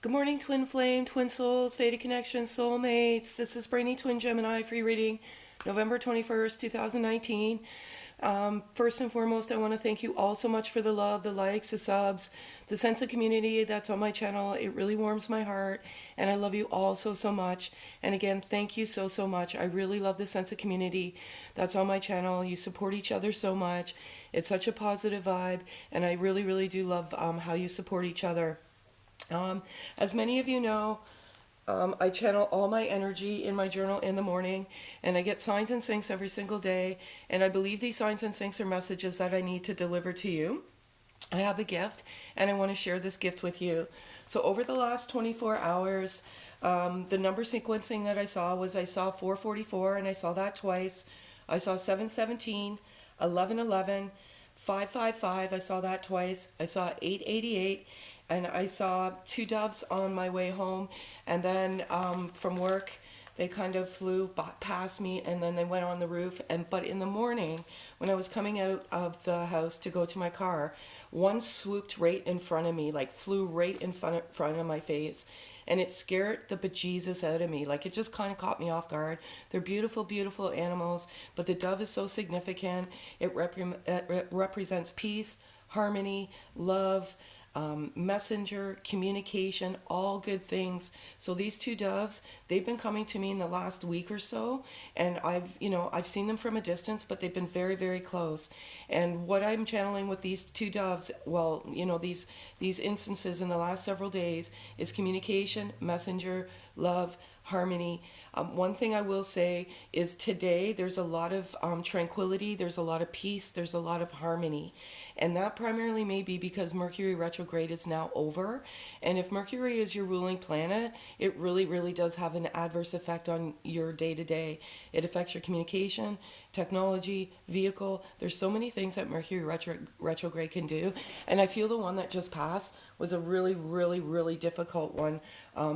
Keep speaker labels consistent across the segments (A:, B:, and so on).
A: Good morning, twin flame, twin souls, Vedic connection, soulmates. This is Brainy Twin Gemini free reading, November 21st, 2019. First and foremost, I want to thank you all so much for the love, the likes, the subs, the sense of community that's on my channel. It really warms my heart, and I love you all so, so much. And again, thank you so, so much. I really love the sense of community that's on my channel. You support each other so much. It's such a positive vibe, and I really, really do love how you support each other. As many of you know, I channel all my energy in my journal in the morning, and I get signs and syncs every single day. And I believe these signs and syncs are messages that I need to deliver to you. I have a gift, and I want to share this gift with you. So over the last 24 hours, the number sequencing that I saw 444, and I saw that twice. I saw 717, 1111, 555. I saw that twice. I saw 888. And I saw two doves on my way home, and then from work they kind of flew past me, and then they went on the roof. But in the morning, when I was coming out of the house to go to my car, one swooped right in front of me, like flew right in front of my face, and it scared the bejesus out of me. Like, it just kind of caught me off guard. They're beautiful, beautiful animals, but the dove is so significant. It represents peace, harmony, love, messenger, communication, all good things. So these two doves, they've been coming to me in the last week or so, and I've seen them from a distance, but they've been very, very close. And what I'm channeling with these two doves, well, these instances in the last several days, is communication, messenger, love, harmony. One thing I will say is today there's a lot of tranquility, there's a lot of peace, there's a lot of harmony. And that primarily may be because Mercury retrograde is now over. And if Mercury is your ruling planet, it really, really does have an adverse effect on your day-to-day. It affects your communication, technology, vehicle. There's so many things that Mercury retrograde can do. And I feel the one that just passed was a really, really, really difficult one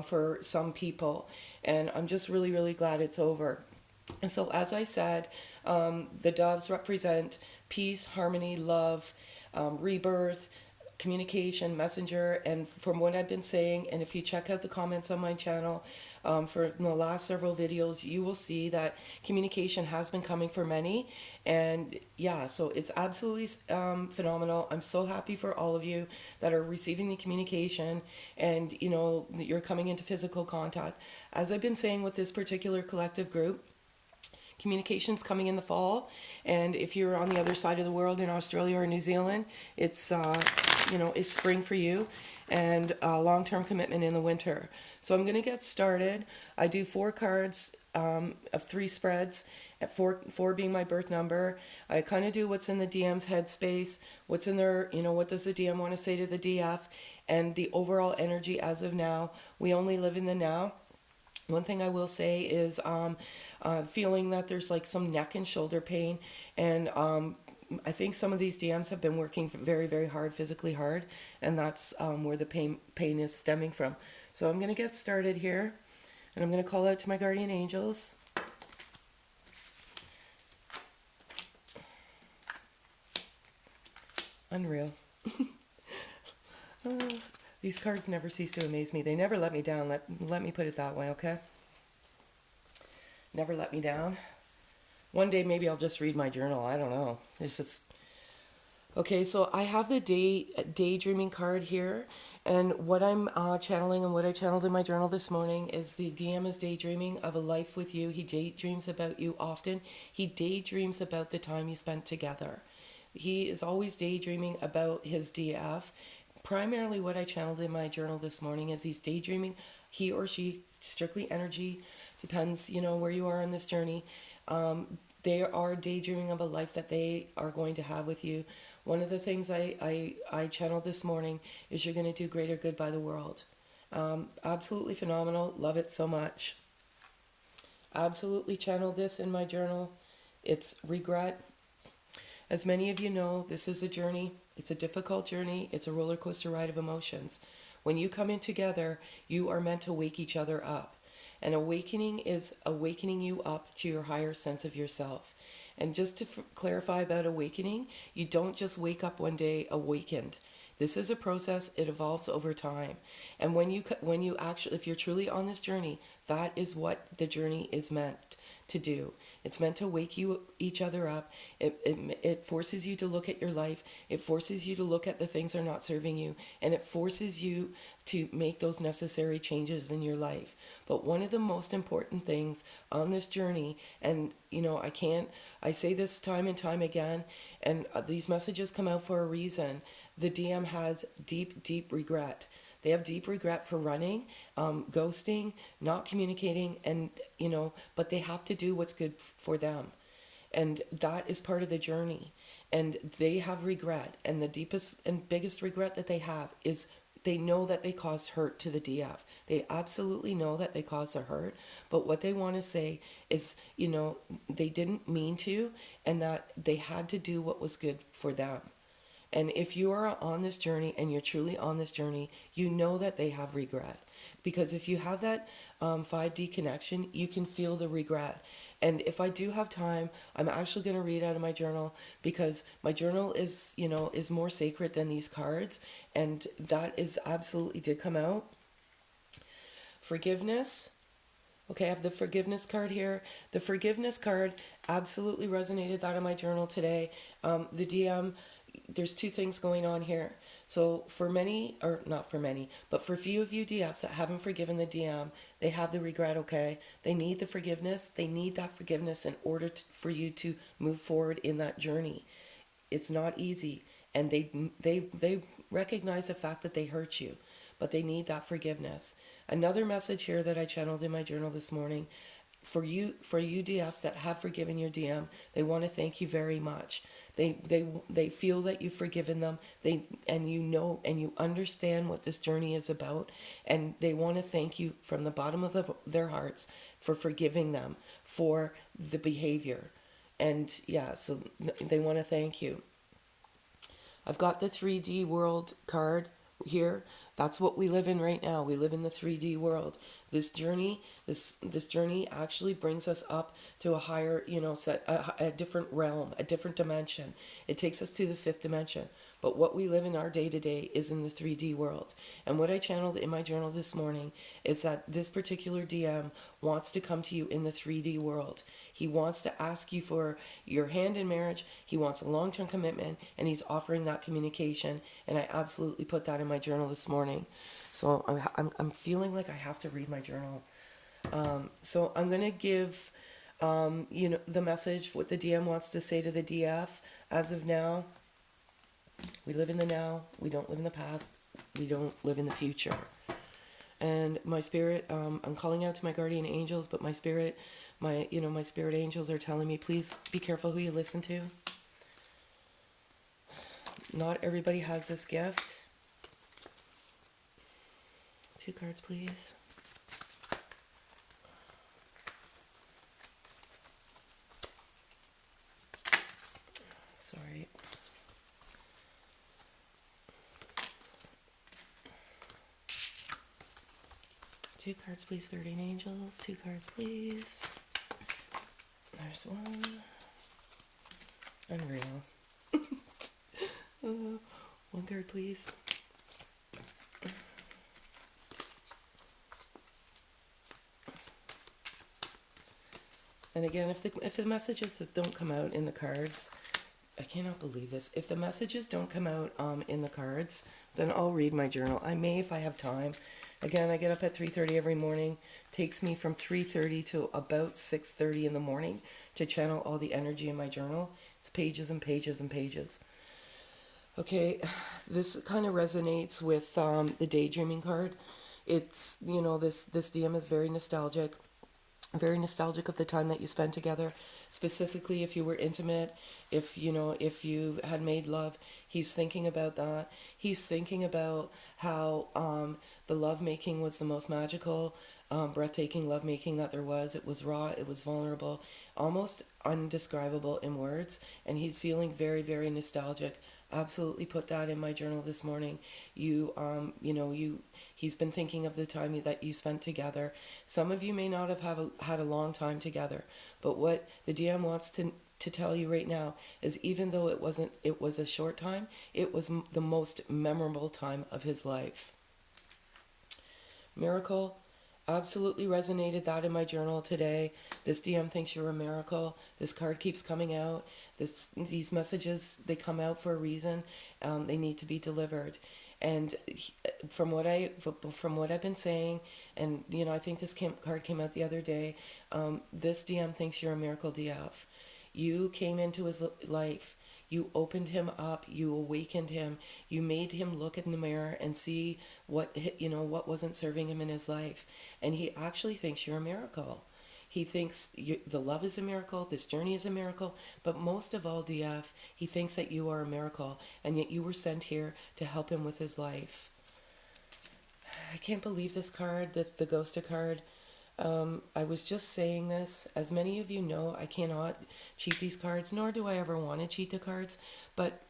A: for some people. And I'm just really, really glad it's over. And so, as I said, the doves represent peace, harmony, love, rebirth, communication, messenger. And from what I've been saying, and if you check out the comments on my channel for the last several videos, you will see that communication has been coming for many. And yeah, so it's absolutely phenomenal. I'm so happy for all of you that are receiving the communication, and you're coming into physical contact. As I've been saying with this particular collective group, communication's coming in the fall, and if you're on the other side of the world in Australia or New Zealand, it's it's spring for you, and long-term commitment in the winter. So I'm going to get started. I do 4 cards of 3 spreads, at 4 being my birth number. I kind of do what's in the DM's headspace, what's in their, what does the DM want to say to the DF, and the overall energy as of now. We only live in the now. One thing I will say is feeling that there's like some neck and shoulder pain, and I think some of these DMs have been working very, very hard, physically hard, and that's where the pain is stemming from. So I'm going to get started here, and I'm going to call out to my guardian angels. Unreal. These cards never cease to amaze me. They never let me down. Let me put it that way, okay? Never let me down. One day maybe I'll just read my journal. I don't know. It's just... Okay, so I have the Daydreaming card here. And what I'm channeling, and what I channeled in my journal this morning, is the DM is daydreaming of a life with you. He daydreams about you often. He daydreams about the time you spent together. He is always daydreaming about his DF. Primarily what I channeled in my journal this morning is he's daydreaming, he or she, strictly energy, depends, where you are on this journey. They are daydreaming of a life that they are going to have with you. One of the things I channeled this morning is you're going to do greater good by the world. Absolutely phenomenal. Love it so much. Absolutely channeled this in my journal. It's regret. As many of you know, this is a journey. It's a difficult journey. It's a roller coaster ride of emotions. When you come in together, you are meant to wake each other up. And awakening is awakening you up to your higher sense of yourself. And just to clarify about awakening, you don't just wake up one day awakened. This is a process. It evolves over time. And when you actually, if you're truly on this journey, that is what the journey is meant to do. It's meant to wake you each other up. It forces you to look at your life. It forces you to look at the things that are not serving you, and it forces you to make those necessary changes in your life. But one of the most important things on this journey, and I say this time and time again, and these messages come out for a reason. The DM has deep, deep regret. They have deep regret for running, ghosting, not communicating, and, but they have to do what's good for them. And that is part of the journey. And they have regret. And the deepest and biggest regret that they have is they know that they caused hurt to the DF. They absolutely know that they caused the hurt. But what they want to say is, they didn't mean to, and that they had to do what was good for them. And if you are on this journey and you're truly on this journey, you know that they have regret. Because if you have that 5D connection, you can feel the regret. And if I do have time, I'm actually going to read out of my journal, because my journal is, is more sacred than these cards. And that is absolutely did come out. Forgiveness. Okay, I have the forgiveness card here. The forgiveness card absolutely resonated out of my journal today. The DM, there's two things going on here. So for many, or not for many, but for few of you DFs that haven't forgiven the DM, they have the regret, okay? They need the forgiveness. They need that forgiveness in order for you to move forward in that journey. It's not easy. And they recognize the fact that they hurt you, but they need that forgiveness. Another message here that I channeled in my journal this morning, for you DFs that have forgiven your DM, they want to thank you very much. They feel that you've forgiven them. And you understand what this journey is about, and they want to thank you from the bottom of their hearts for forgiving them for the behavior. And yeah, so they want to thank you. I've got the 3D world card here. That's what we live in right now. We live in the 3D world. This journey actually brings us up to a higher, a different realm, a different dimension. It takes us to the 5th dimension. But what we live in our day-to-day is in the 3D world. And what I channeled in my journal this morning is that this particular DM wants to come to you in the 3D world. He wants to ask you for your hand in marriage. He wants a long-term commitment, and he's offering that communication. And I absolutely put that in my journal this morning. So I'm feeling like I have to read my journal. So I'm going to give, the message, what the DM wants to say to the DF as of now. We live in the now. We don't live in the past. We don't live in the future. And my spirit, I'm calling out to my guardian angels, but my spirit, my spirit angels are telling me, please be careful who you listen to. Not everybody has this gift. 2 cards, please. Sorry. Two cards, please, guardian angels. 2 cards, please. There's one. Unreal. 1 card, please. And again, if the messages don't come out in the cards, I cannot believe this. If the messages don't come out in the cards, then I'll read my journal. I may if I have time. Again, I get up at 3:30 every morning. Takes me from 3:30 to about 6:30 in the morning to channel all the energy in my journal. It's pages and pages and pages. Okay, this kind of resonates with the Daydreaming card. It's, this DM is very nostalgic of the time that you spent together, specifically if you were intimate, if you had made love. He's thinking about that. He's thinking about how the lovemaking was the most magical, breathtaking lovemaking that there was. It was raw, it was vulnerable, almost undescribable in words, and he's feeling very, very nostalgic. Absolutely put that in my journal this morning. He's been thinking of the time that you spent together. Some of you may not have had a long time together, but what the DM wants to to tell you right now is, even though it was a short time, it was the most memorable time of his life. Miracle, absolutely resonated that in my journal today. This DM thinks you're a miracle. This card keeps coming out. These messages, they come out for a reason. They need to be delivered. And from what I've been saying, and I think this card came out the other day. This DM thinks you're a miracle, DF. You came into his life. You opened him up. You awakened him. You made him look in the mirror and see what wasn't serving him in his life. And he actually thinks you're a miracle. He thinks the love is a miracle, this journey is a miracle, but most of all, DF, he thinks that you are a miracle, and yet you were sent here to help him with his life. I can't believe this card, the Ghosta card. I was just saying this. As many of you know, I cannot cheat these cards, nor do I ever want to cheat the cards, but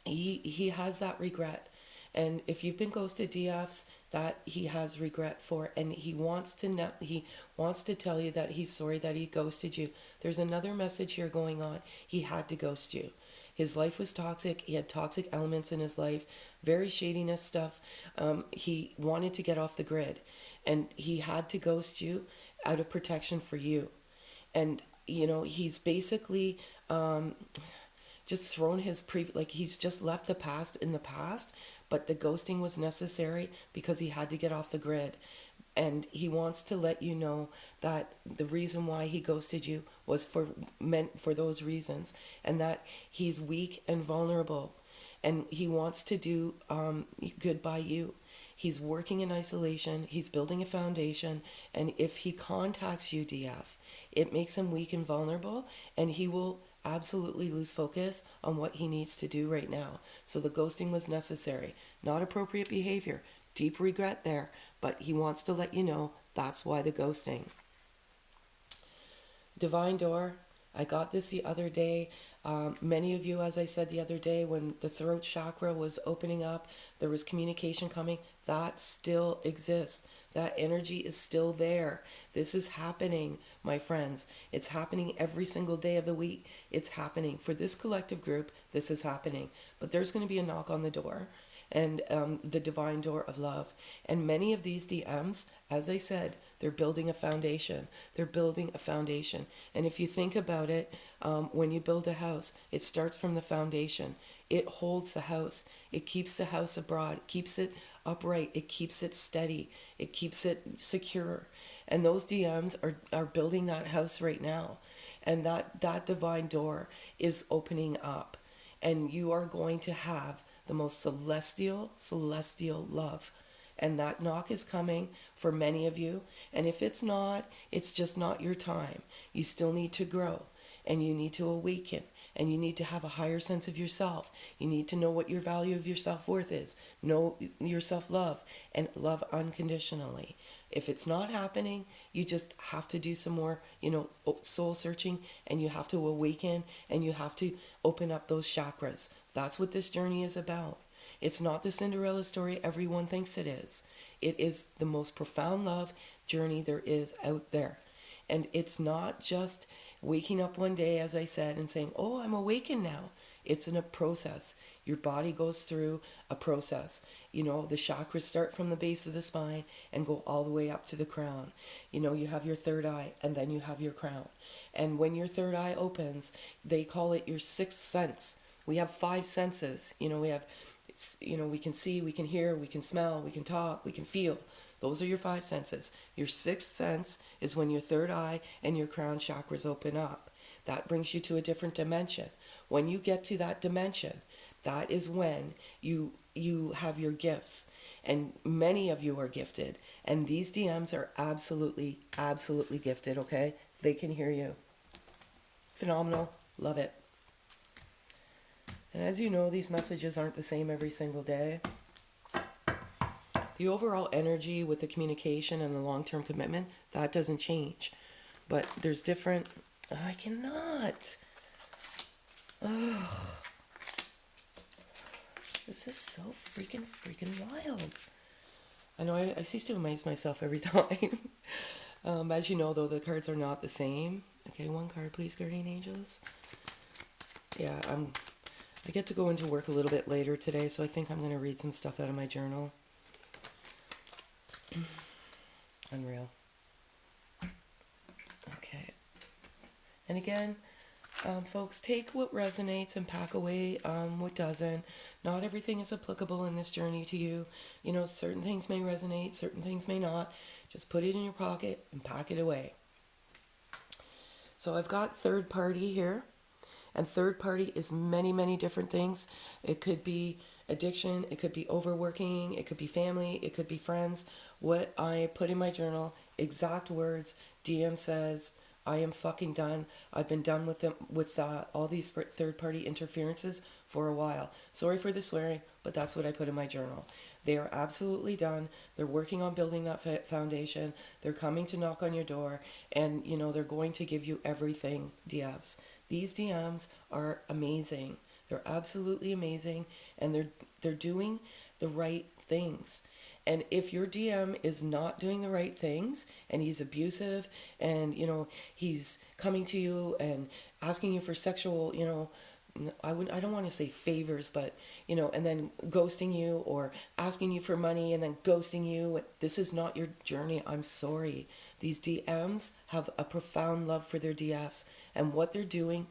A: he has that regret. And if you've been ghosted, DFs, that he has regret for, and he wants to tell you that he's sorry that he ghosted you. There's another message here going on. He had to ghost you. His life was toxic. He had toxic elements in his life, very shadiness stuff. He wanted to get off the grid, and he had to ghost you out of protection for you. And he's basically just thrown he's just left the past in the past, but the ghosting was necessary because he had to get off the grid. And he wants to let you know that the reason why he ghosted you was meant for those reasons, and that he's weak and vulnerable, and he wants to do good by you. He's working in isolation. He's building a foundation, and if he contacts you, DF, it makes him weak and vulnerable, and he will absolutely lose focus on what he needs to do right now. So the ghosting was necessary, not appropriate behavior. Deep regret there, but he wants to let you know that's why the ghosting. Divine Door, I got this the other day. Many of you, as I said the other day, when the throat chakra was opening up, there was communication coming. That still exists. That energy is still there. This is happening, my friends. It's happening every single day of the week. It's happening. For this collective group, this is happening. But there's going to be a knock on the door, and the divine door of love. And many of these DMs, as I said, they're building a foundation. They're building a foundation. And if you think about it, when you build a house, it starts from the foundation. It holds the house. It keeps the house abroad. It keeps it upright. It keeps it steady. It keeps it secure. And those DMs are building that house right now. And that divine door is opening up. And you are going to have the most celestial love. And that knock is coming for many of you. And if it's not, it's just not your time. You still need to grow, and you need to awaken, and you need to have a higher sense of yourself. You need to know what your value of your self-worth is. Know your self-love, and love unconditionally. If it's not happening, you just have to do some more, soul searching, and you have to awaken, and you have to open up those chakras. That's what this journey is about. It's not the Cinderella story everyone thinks it is. It is the most profound love journey there is out there. And it's not just waking up one day, as I said, and saying, oh, I'm awakened now. It's in a process. Your body goes through a process. The chakras start from the base of the spine and go all the way up to the crown. You have your third eye, and then you have your crown. And when your third eye opens, they call it your sixth sense. We have 5 senses. We can see, we can hear, we can smell, we can talk, we can feel. Those are your 5 senses. Your 6th sense is when your third eye and your crown chakras open up. That brings you to a different dimension. When you get to that dimension, that is when you have your gifts. And many of you are gifted. And these DMs are absolutely gifted, okay? They can hear you. Phenomenal. Love it. And as you know, these messages aren't the same every single day. The overall energy with the communication and the long-term commitment, that doesn't change. But there's different... I cannot. Oh. This is so freaking wild. I know I cease to amaze myself every time. As you know, though, the cards are not the same. Okay, one card, please, guardian angels. Yeah, I get to go into work a little bit later today, so I think I'm going to read some stuff out of my journal. Unreal. Okay. And again, folks, take what resonates and pack away what doesn't. Not everything is applicable in this journey to you. You know, certain things may resonate, certain things may not. Just put it in your pocket and pack it away. So I've got third party here. And third party is many, many different things. It could be addiction, it could be overworking, it could be family, it could be friends. What I put in my journal, exact words, DM says, I am fucking done. I've been done with them, with all these third party interferences for a while. Sorry for the swearing, but that's what I put in my journal. They are absolutely done. They're working on building that foundation. They're coming to knock on your door, and you know they're going to give you everything, DFs. These DMs are amazing. They're absolutely amazing, and they're doing the right things. And if your DM is not doing the right things and he's abusive and you know he's coming to you and asking you for sexual, you know, I don't want to say favors, but you know, and then ghosting you or asking you for money and then ghosting you, this is not your journey. I'm sorry. These DMs have a profound love for their DFs, and what they're doing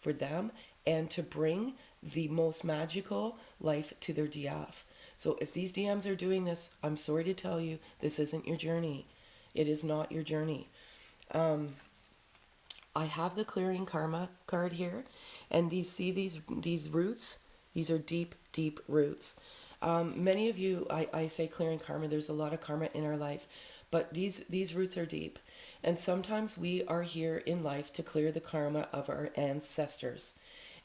A: for them and to bring the most magical life to their DF. So if these DMs are doing this, I'm sorry to tell you, this isn't your journey. It is not your journey. I have the clearing karma card here, and these roots. These are deep, deep roots. Many of you, I say clearing karma. There's a lot of karma in our life, but these roots are deep, and sometimes we are here in life to clear the karma of our ancestors,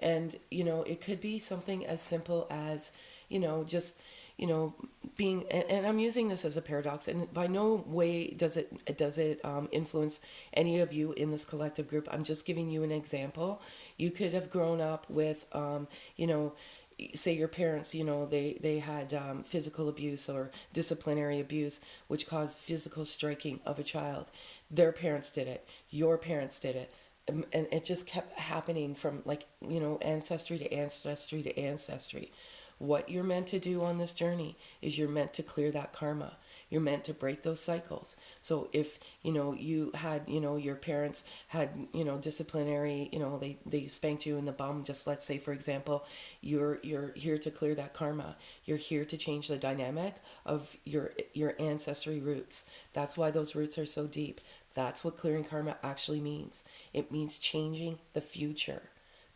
A: and you know it could be something as simple as you know just you know being and I'm using this as a paradox, and by no way does it influence any of you in this collective group. I'm just giving you an example. You could have grown up with you know, say your parents, you know, they had physical abuse or disciplinary abuse which caused physical striking of a child. Their parents did it, your parents did it, and it just kept happening from like you know ancestry to ancestry to ancestry. What you're meant to do on this journey is you're meant to clear that karma. You're meant to break those cycles. So if, you know, you had, you know, your parents had, you know, disciplinary, you know, they spanked you in the bum, just let's say, for example, you're here to clear that karma. You're here to change the dynamic of your ancestry roots. That's why those roots are so deep. That's what clearing karma actually means. It means changing the future.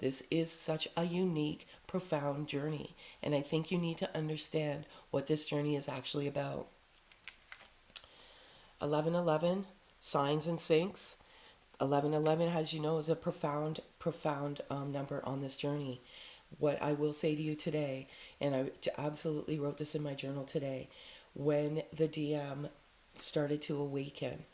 A: This is such a unique, profound journey, and I think you need to understand what this journey is actually about. 1111, signs and syncs. 1111, as you know, is a profound, profound number on this journey. What I will say to you today, and I absolutely wrote this in my journal today, when the DM started to awaken,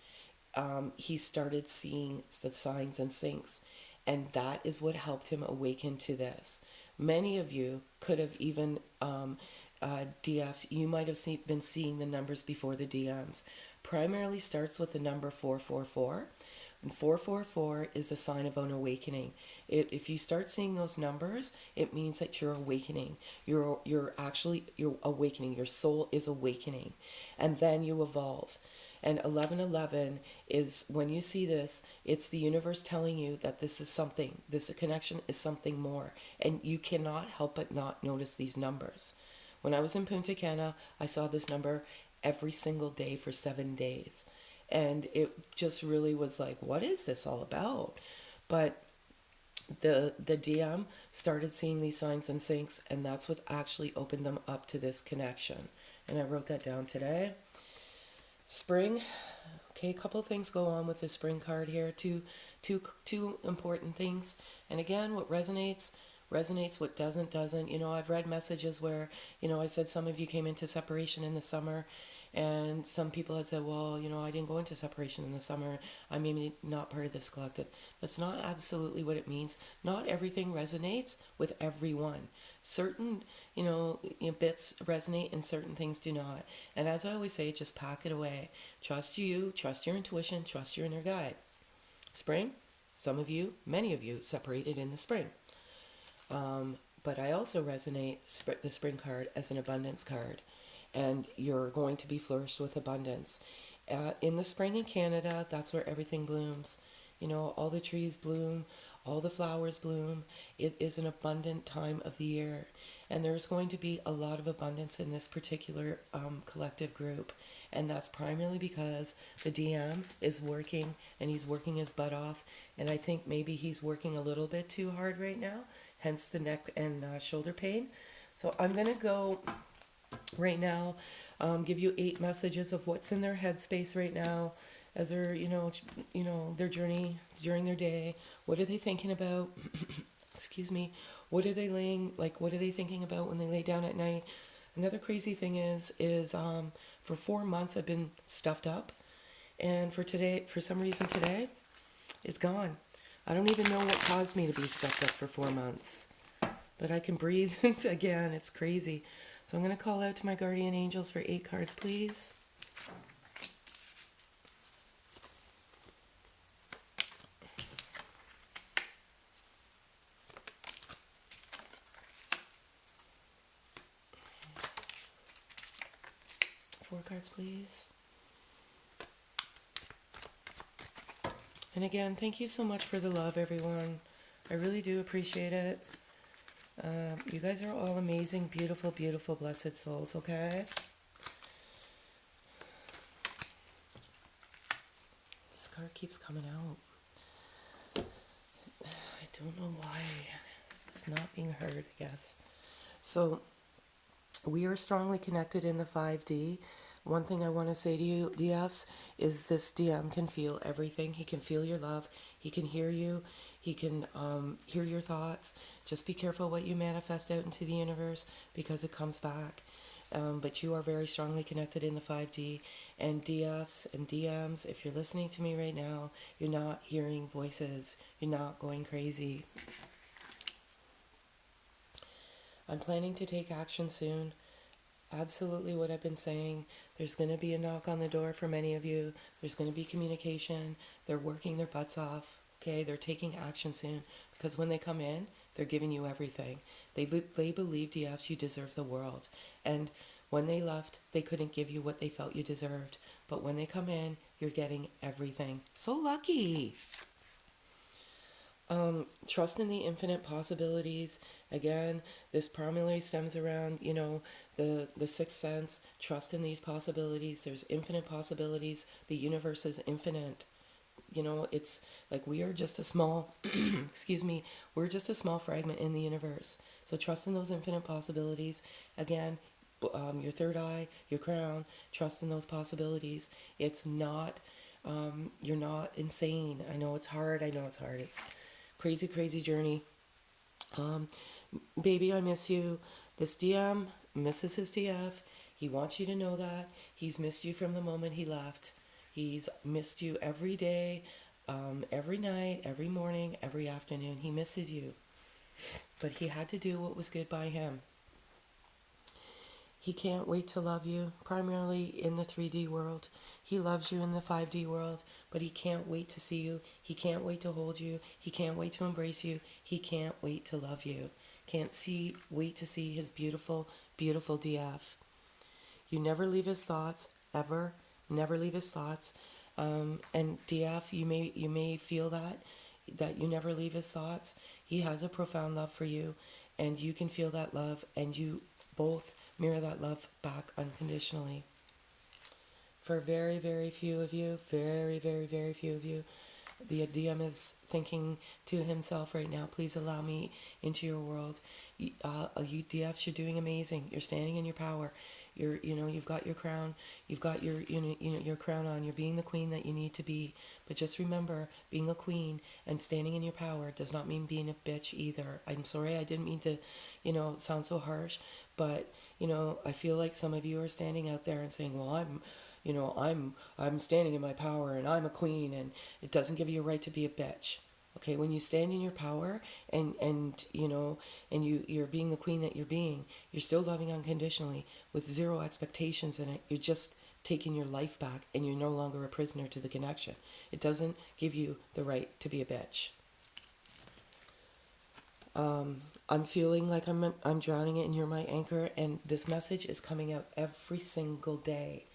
A: he started seeing the signs and syncs. And that is what helped him awaken to this. Many of you could have even DFs, you might have been seeing the numbers before the DMs. Primarily starts with the number 444. And 444 is a sign of an awakening. If you start seeing those numbers, it means that you're awakening. You're awakening. Your soul is awakening. And then you evolve. And 1111 is, when you see this, it's the universe telling you that this is something, this connection is something more. And you cannot help but not notice these numbers. When I was in Punta Cana, I saw this number every single day for 7 days. And it just really was like, what is this all about? But the DM started seeing these signs and syncs, and that's what actually opened them up to this connection. And I wrote that down today. Spring. Okay, a couple of things go on with the spring card here. Two important things. And again, what resonates, what doesn't. You know, I've read messages where, you know, I said some of you came into separation in the summer, and some people had said, well, you know, I didn't go into separation in the summer. I'm maybe not part of this collective. That's not absolutely what it means. Not everything resonates with everyone. Certain, you know, bits resonate and certain things do not. And as I always say, just pack it away. Trust you, trust your intuition, trust your inner guide. Spring, Some of you, many of you, separated in the spring. But I also resonate the spring card as an abundance card, and you're going to be flourished with abundance. In the spring in Canada, that's where everything blooms. You know, all the trees bloom, all the flowers bloom. It is an abundant time of the year, and there's going to be a lot of abundance in this particular collective group. And that's primarily because the DM is working, and he's working his butt off. And I think maybe he's working a little bit too hard right now, hence the neck and shoulder pain. So I'm going to go right now, give you 8 messages of what's in their headspace right now as they're, their journey during their day. What are they thinking about? Excuse me. What are they what are they thinking about when they lay down at night? Another crazy thing is for 4 months I've been stuffed up, and for some reason today, it's gone. I don't even know what caused me to be stuffed up for 4 months, but I can breathe again. It's crazy. So I'm going to call out to my guardian angels for 8 cards, please. Four cards, please. And again, thank you so much for the love, everyone. I really do appreciate it. You guys are all amazing, beautiful, beautiful, blessed souls, okay? This card keeps coming out. I don't know why. It's not being heard, I guess. So, we are strongly connected in the 5D. One thing I want to say to you, DFs, is this DM can feel everything. He can feel your love. He can hear you. He can hear your thoughts. Just be careful what you manifest out into the universe, because it comes back. But you are very strongly connected in the 5D. And DFs and DMs, if you're listening to me right now, you're not hearing voices. You're not going crazy. I'm planning to take action soon. Absolutely what I've been saying. There's going to be a knock on the door for many of you. There's going to be communication. They're working their butts off. Okay, they're taking action soon, because when they come in, they're giving you everything. They believe, DFs, you deserve the world. And when they left, they couldn't give you what they felt you deserved. But when they come in, you're getting everything. So lucky. Trust in the infinite possibilities. Again, this primarily stems around, the sixth sense. Trust in these possibilities. There's infinite possibilities. The universe is infinite. It's like we are just a small, excuse me, we're just a small fragment in the universe. So trust in those infinite possibilities. Again, your third eye, your crown, trust in those possibilities. It's not, you're not insane. I know it's hard. It's crazy, crazy journey. Baby, I miss you. This DM misses his DF. He wants you to know that. He's missed you from the moment he left. He's missed you every day, every night, every morning, every afternoon. He misses you. But he had to do what was good by him. He can't wait to love you, primarily in the 3D world. He loves you in the 5D world, but he can't wait to see you. He can't wait to hold you. He can't wait to embrace you. He can't wait to love you. Wait to see his beautiful, beautiful DF. You never leave his thoughts, ever. Never leave his thoughts. And DF, you may feel that you never leave his thoughts. He has a profound love for you, and you can feel that love, and you both mirror that love back unconditionally. For very, very few of you, very, very, very few of you, the DM is thinking to himself right now, please allow me into your world. You DFs, you're doing amazing. You're standing in your power. You've got your crown. You've got your crown on. You're being the queen that you need to be. But just remember, being a queen and standing in your power does not mean being a bitch either. I'm sorry, I didn't mean to, sound so harsh. But, I feel like some of you are standing out there and saying, well, I'm standing in my power and I'm a queen, and it doesn't give you a right to be a bitch. Okay, when you stand in your power and you're being the queen that you're being, you're still loving unconditionally with zero expectations in it. You're just taking your life back, and you're no longer a prisoner to the connection. It doesn't give you the right to be a bitch. I'm feeling like I'm drowning and you're my anchor, and this message is coming out every single day.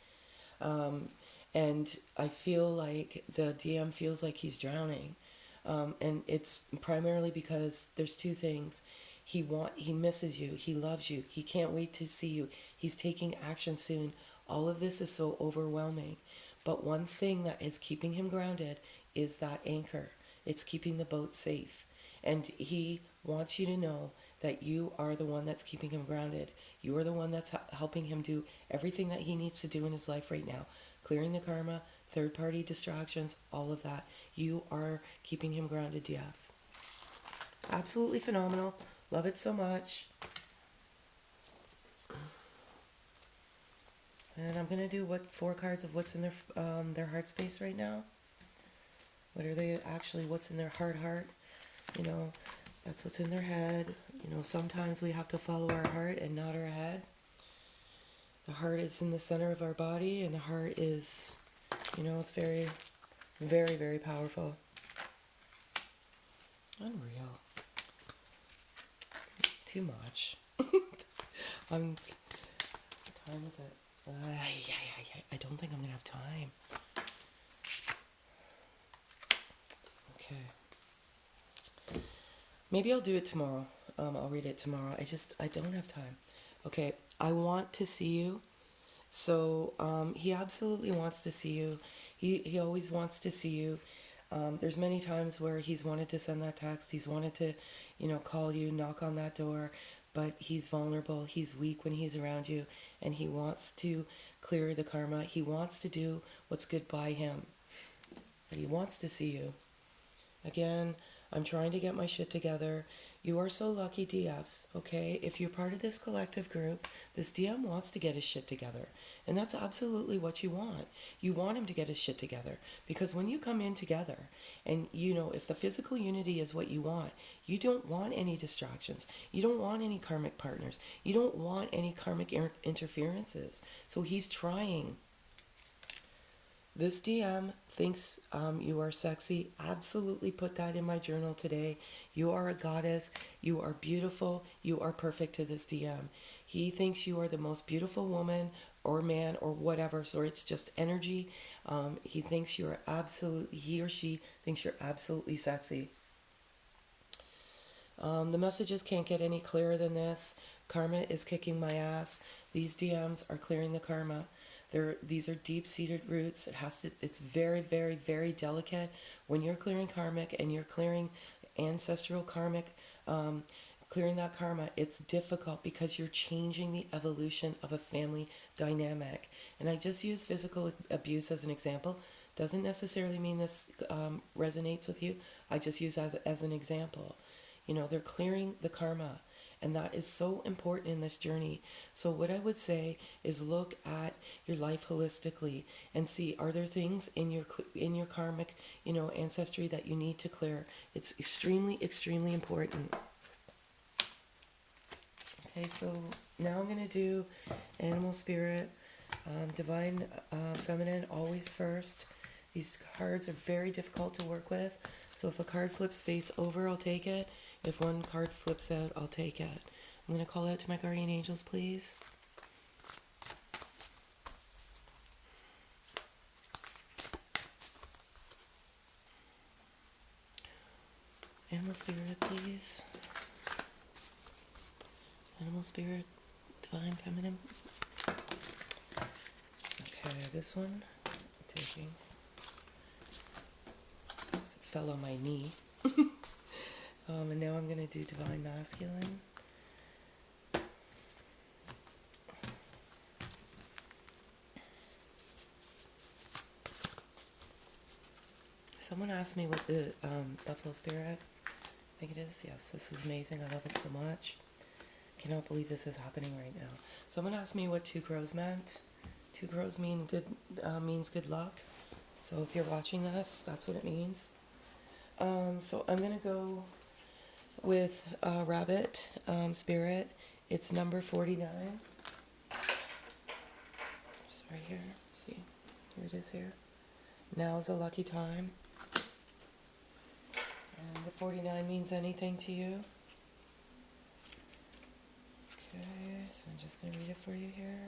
A: And I feel like the DM feels like he's drowning. And it's primarily because there's two things. He misses you. He loves you. He can't wait to see you. He's taking action soon. All of this is so overwhelming. But one thing that is keeping him grounded is that anchor. It's keeping the boat safe. And he wants you to know that you are the one that's keeping him grounded. You are the one that's helping him do everything that he needs to do in his life right now. Clearing the karma, third-party distractions, all of that. You are keeping him grounded, DF. Absolutely phenomenal. Love it so much. And I'm going to do 4 cards of what's in their heart space right now. What are they actually, what's in their heart? You know, that's what's in their head. You know, sometimes we have to follow our heart and not our head. The heart is in the center of our body, and the heart is, you know, it's very, very, very powerful. Unreal. Too much. What time is it? I don't think I'm going to have time. Okay. Maybe I'll do it tomorrow. I'll read it tomorrow. I don't have time. Okay. I want to see you. So he absolutely wants to see you. He always wants to see you. There's many times where he's wanted to send that text. He's wanted to, you know, call you, knock on that door. But he's vulnerable. He's weak when he's around you. And he wants to clear the karma. He wants to do what's good by him. But he wants to see you. Again, I'm trying to get my shit together. You are so lucky, DFs, okay? If you're part of this collective group, this DM wants to get his shit together. And that's absolutely what you want. You want him to get his shit together. Because when you come in together, and you know, if the physical unity is what you want, you don't want any distractions. You don't want any karmic partners. You don't want any karmic interferences. So he's trying. This DM thinks you are sexy. Absolutely put that in my journal today. You are a goddess. You are beautiful. You are perfect to this DM. He thinks you are the most beautiful woman or man or whatever. So it's just energy. He thinks you're he or she thinks you're absolutely sexy. The messages can't get any clearer than this. Karma is kicking my ass. These DMs are clearing the karma. These are deep-seated roots. It's very, very, very delicate. When you're clearing karmic and you're clearing ancestral karmic, clearing that karma, it's difficult because you're changing the evolution of a family dynamic. And I just use physical abuse as an example. Doesn't necessarily mean this resonates with you. I just use as an example. You know, they're clearing the karma. And that is so important in this journey. So what I would say is look at your life holistically and see, are there things in your karmic, you know, ancestry that you need to clear? It's extremely, extremely important. Okay, so now I'm going to do animal spirit, divine feminine, always first. These cards are very difficult to work with. So if a card flips face over, I'll take it. If one card flips out, I'll take it. I'm going to call out to my guardian angels, please. Animal spirit, please. Animal spirit, divine feminine. Okay, this one I'm taking. It fell on my knee. And now I'm going to do divine masculine. Someone asked me what the buffalo spirit, I think it is. Yes, this is amazing. I love it so much. Cannot believe this is happening right now. Someone asked me what 2 crows meant. 2 crows means good luck. So if you're watching this, that's what it means. So I'm going to go with rabbit spirit. It's number 49. It's right here. So is here. Now is a lucky time. And the 49 means anything to you. Okay, so I'm just going to read it for you here.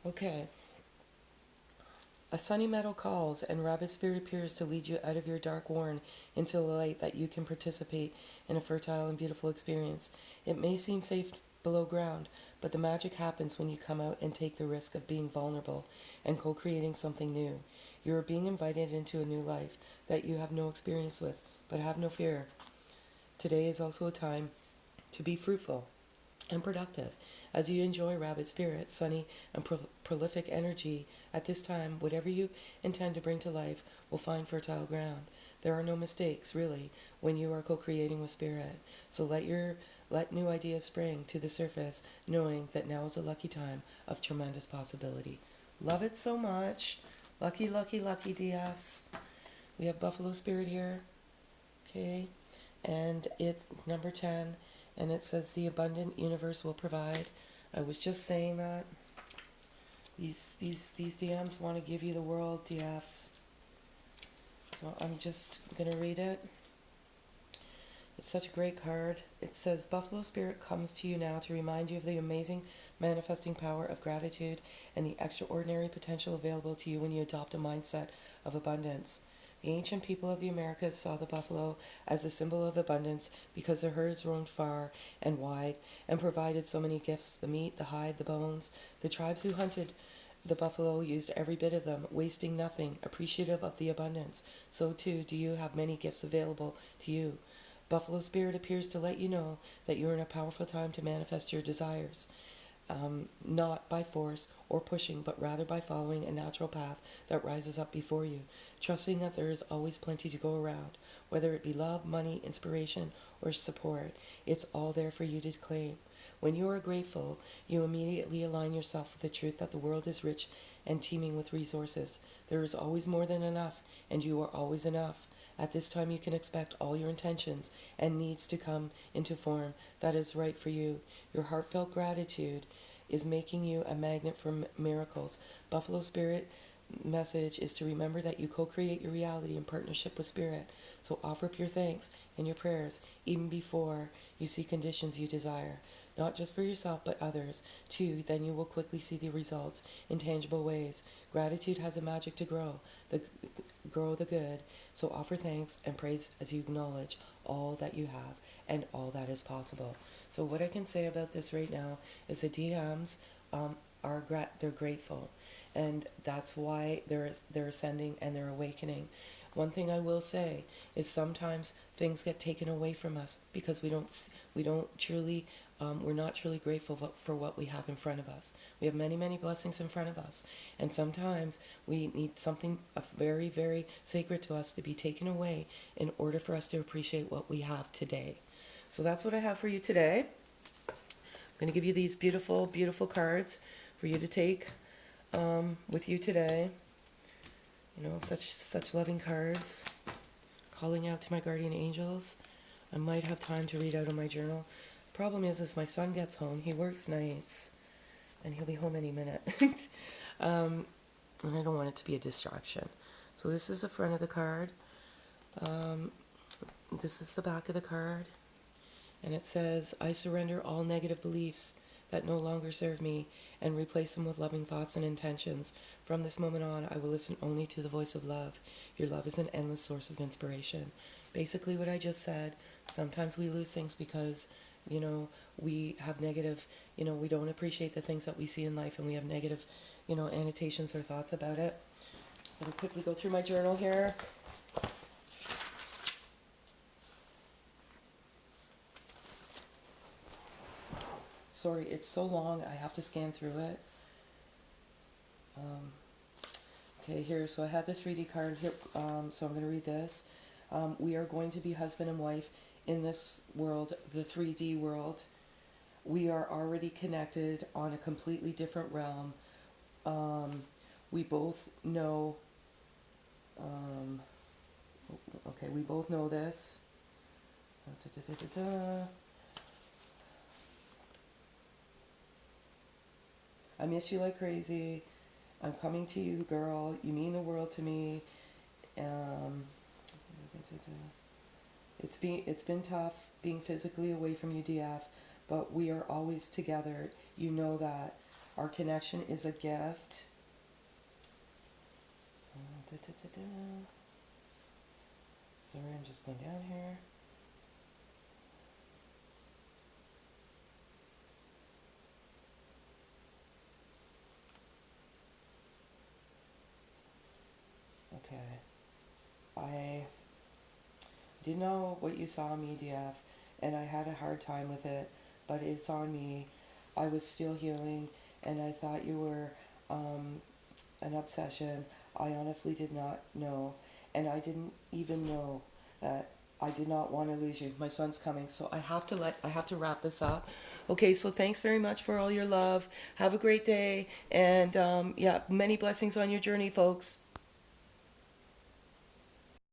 A: Okay. A sunny meadow calls, and Rabbit Spirit appears to lead you out of your dark warren into the light that you can participate in a fertile and beautiful experience. It may seem safe below ground, but the magic happens when you come out and take the risk of being vulnerable and co-creating something new. You are being invited into a new life that you have no experience with, but have no fear. Today is also a time to be fruitful and productive. As you enjoy Rabbit Spirit, sunny and prolific energy, at this time, whatever you intend to bring to life will find fertile ground. There are no mistakes, really, when you are co-creating with Spirit. So let new ideas spring to the surface, knowing that now is a lucky time of tremendous possibility. Love it so much. Lucky, lucky, lucky DFs. We have Buffalo Spirit here. Okay. And it's number 10. And it says the abundant universe will provide. I was just saying that. These DMs want to give you the world, DFs. So I'm just going to read it. It's such a great card. It says, Buffalo Spirit comes to you now to remind you of the amazing manifesting power of gratitude and the extraordinary potential available to you when you adopt a mindset of abundance. The ancient people of the Americas saw the buffalo as a symbol of abundance because their herds roamed far and wide and provided so many gifts, the meat, the hide, the bones. The tribes who hunted the buffalo used every bit of them, wasting nothing, appreciative of the abundance. So too do you have many gifts available to you. Buffalo Spirit appears to let you know that you're in a powerful time to manifest your desires. Not by force or pushing, but rather by following a natural path that rises up before you, trusting that there is always plenty to go around, whether it be love, money, inspiration, or support. It's all there for you to claim. When you are grateful, you immediately align yourself with the truth that the world is rich and teeming with resources. There is always more than enough, and you are always enough. At this time, you can expect all your intentions and needs to come into form that is right for you. Your heartfelt gratitude is making you a magnet for miracles. Buffalo Spirit message is to remember that you co-create your reality in partnership with Spirit. So offer up your thanks and your prayers even before you see conditions you desire. Not just for yourself, but others, too. Then you will quickly see the results in tangible ways. Gratitude has a magic to grow the good. So offer thanks and praise as you acknowledge all that you have and all that is possible. So what I can say about this right now is the DMs they're grateful, and that's why they're ascending and they're awakening. One thing I will say is sometimes things get taken away from us because we're not truly grateful for what we have in front of us. We have many, many blessings in front of us, and sometimes we need something very, very sacred to us to be taken away in order for us to appreciate what we have today. So that's what I have for you today. I'm going to give you these beautiful, beautiful cards for you to take with you today. You know, such loving cards. Calling out to my guardian angels. I might have time to read out of my journal. Problem is my son gets home. He works nights, and he'll be home any minute. And I don't want it to be a distraction. So this is the front of the card. This is the back of the card. And it says, I surrender all negative beliefs that no longer serve me and replace them with loving thoughts and intentions. From this moment on, I will listen only to the voice of love. Your love is an endless source of inspiration. Basically what I just said, sometimes we lose things because, you know, we have negative, you know, we don't appreciate the things that we see in life, and we have negative, you know, annotations or thoughts about it. Let me quickly go through my journal here. Sorry, it's so long, I have to scan through it. Okay, here, so I had the 3D card here, so I'm going to read this. We are going to be husband and wife in this world, the 3D world. We are already connected on a completely different realm. We both know, okay, we both know this. I miss you like crazy. I'm coming to you, girl. You mean the world to me. Um, it's been tough being physically away from you, DF, but we are always together. You know that our connection is a gift. Sorry, I'm just going down here. Okay. I didn't know what you saw in me, DF, and I had a hard time with it, but it's on me. I was still healing, and I thought you were an obsession. I honestly did not know, and I didn't even know that I did not want to lose you. My son's coming, so I have to wrap this up. Okay, so thanks very much for all your love. Have a great day, and yeah, many blessings on your journey, folks.